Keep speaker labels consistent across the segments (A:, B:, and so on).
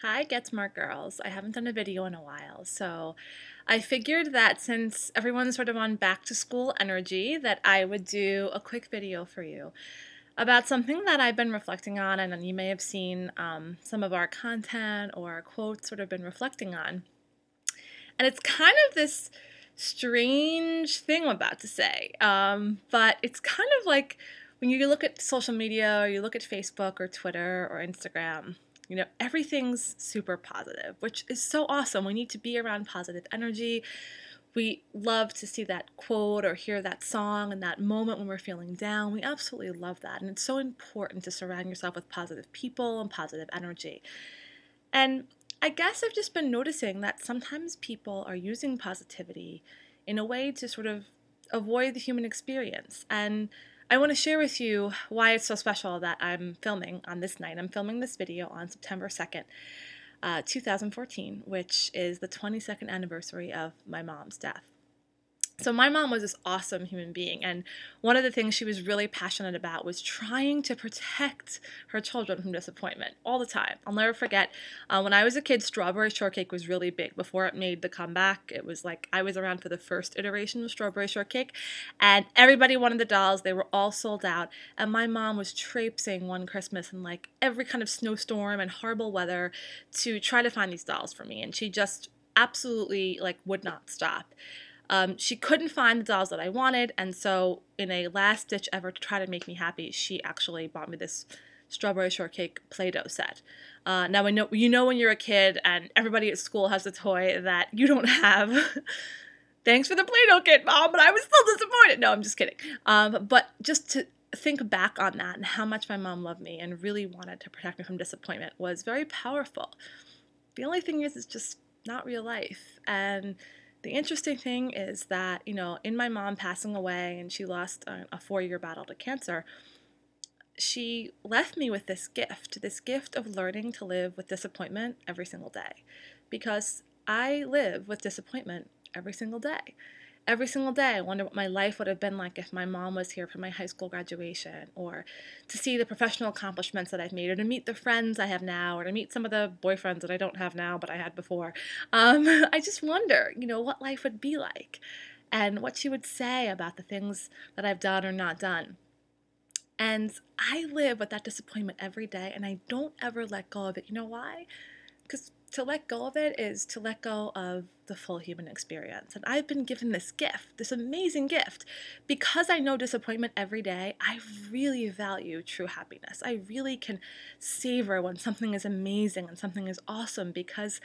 A: Hi, Get Smart Girls. I haven't done a video in a while, so I figured that since everyone's sort of on back to school energy, that I would do a quick video for you about something that I've been reflecting on, and you may have seen some of our content or our quotes sort of been reflecting on. And it's kind of this strange thing I'm about to say, but it's kind of like when you look at social media or you look at Facebook or Twitter or Instagram, everything's super positive, which is so awesome. We need to be around positive energy. We love to see that quote or hear that song in that moment when we're feeling down. We absolutely love that. And it's so important to surround yourself with positive people and positive energy. And I guess I've just been noticing that sometimes people are using positivity in a way to sort of avoid the human experience. And I want to share with you why it's so special that I'm filming on this night. I'm filming this video on September 2nd, 2014, which is the 22nd anniversary of my mom's death. So my mom was this awesome human being, and one of the things she was really passionate about was trying to protect her children from disappointment all the time. I'll never forget, when I was a kid, strawberry shortcake was really big. Before it made the comeback, it was like I was around for the first iteration of strawberry shortcake, and everybody wanted the dolls. They were all sold out, and my mom was traipsing one Christmas in like every kind of snowstorm and horrible weather to try to find these dolls for me, and she just absolutely like would not stop. She couldn't find the dolls that I wanted, and so in a last-ditch effort to try to make me happy, she actually bought me this strawberry shortcake Play-Doh set. Now I know when you're a kid and everybody at school has a toy that you don't have. Thanks for the Play-Doh kit, Mom, but I was still disappointed. No, I'm just kidding. But just to think back on that and how much my mom loved me and really wanted to protect me from disappointment was very powerful. The only thing is, it's just not real life. And the interesting thing is that, in my mom passing away and she lost a 4-year battle to cancer, she left me with this gift of learning to live with disappointment every single day. Because I live with disappointment every single day. Every single day, I wonder what my life would have been like if my mom was here for my high school graduation, or to see the professional accomplishments that I've made, or to meet the friends I have now, or to meet some of the boyfriends that I don't have now but I had before. I just wonder, what life would be like and what she would say about the things that I've done or not done. And I live with that disappointment every day, and I don't ever let go of it. You know why? Because to let go of it is to let go of the full human experience. And I've been given this gift, this amazing gift. Because I know disappointment every day, I really value true happiness. I really can savor when something is amazing and something is awesome because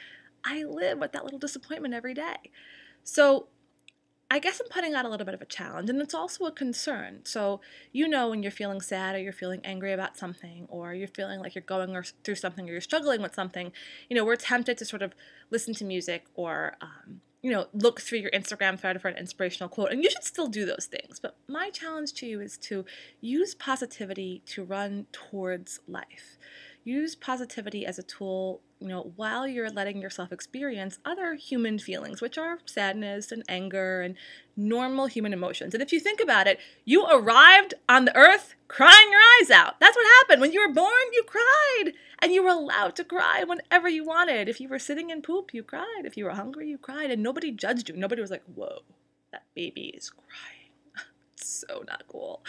A: I live with that little disappointment every day. So I guess I'm putting out a little bit of a challenge, and it's also a concern. So, when you're feeling sad or you're feeling angry about something, or you're feeling like you're going through something or you're struggling with something, we're tempted to sort of listen to music or, look through your Instagram thread for an inspirational quote, and you should still do those things. But my challenge to you is to use positivity to run towards life. Use positivity as a tool, while you're letting yourself experience other human feelings, which are sadness and anger and normal human emotions. And if you think about it, you arrived on the earth crying your eyes out. That's what happened. When you were born, you cried. And you were allowed to cry whenever you wanted. If you were sitting in poop, you cried. If you were hungry, you cried. And nobody judged you. Nobody was like, whoa, that baby is crying. It's so not cool.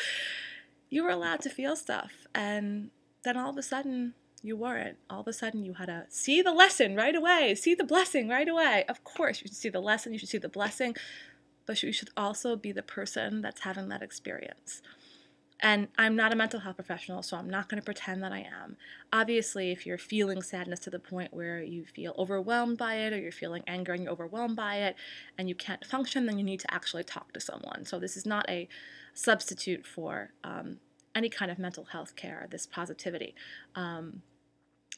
A: You were allowed to feel stuff. And then all of a sudden, you weren't. All of a sudden, you had to see the lesson right away, see the blessing right away. Of course, you should see the lesson, you should see the blessing, but you should also be the person that's having that experience. And I'm not a mental health professional, so I'm not going to pretend that I am. Obviously, if you're feeling sadness to the point where you feel overwhelmed by it, or you're feeling anger and you're overwhelmed by it, and you can't function, then you need to actually talk to someone. So this is not a substitute for any kind of mental health care, this positivity.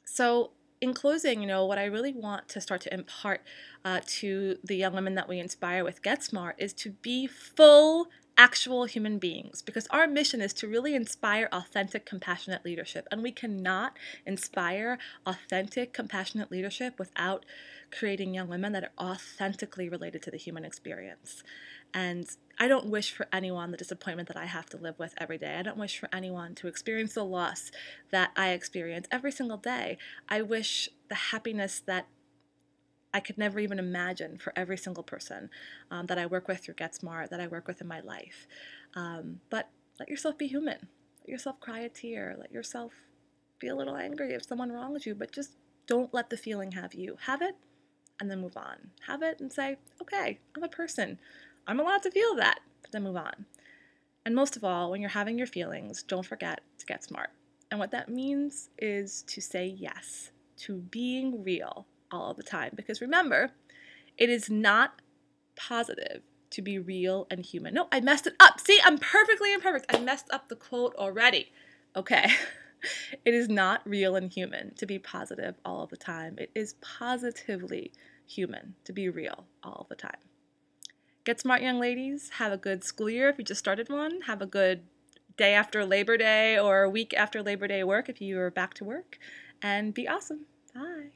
A: So in closing, what I really want to start to impart to the young women that we inspire with Get Smart is to be full, actual human beings, because our mission is to really inspire authentic, compassionate leadership. And we cannot inspire authentic, compassionate leadership without creating young women that are authentically related to the human experience. And I don't wish for anyone the disappointment that I have to live with every day. I don't wish for anyone to experience the loss that I experience every single day. I wish the happiness that I could never even imagine for every single person that I work with through Get Smart, that I work with in my life. But let yourself be human. Let yourself cry a tear. Let yourself be a little angry if someone wrongs you, but just don't let the feeling have you. Have it and then move on. Have it and say, okay, I'm a person. I'm allowed to feel that, but then move on. And most of all, when you're having your feelings, don't forget to get smart. And what that means is to say yes to being real all of the time. Because remember, it is not positive to be real and human. No, I messed it up. See, I'm perfectly imperfect. I messed up the quote already. Okay. It is not real and human to be positive all of the time. It is positively human to be real all the time. Get smart, young ladies. Have a good school year if you just started one. Have a good day after Labor Day or a week after Labor Day work if you are back to work. And be awesome. Bye.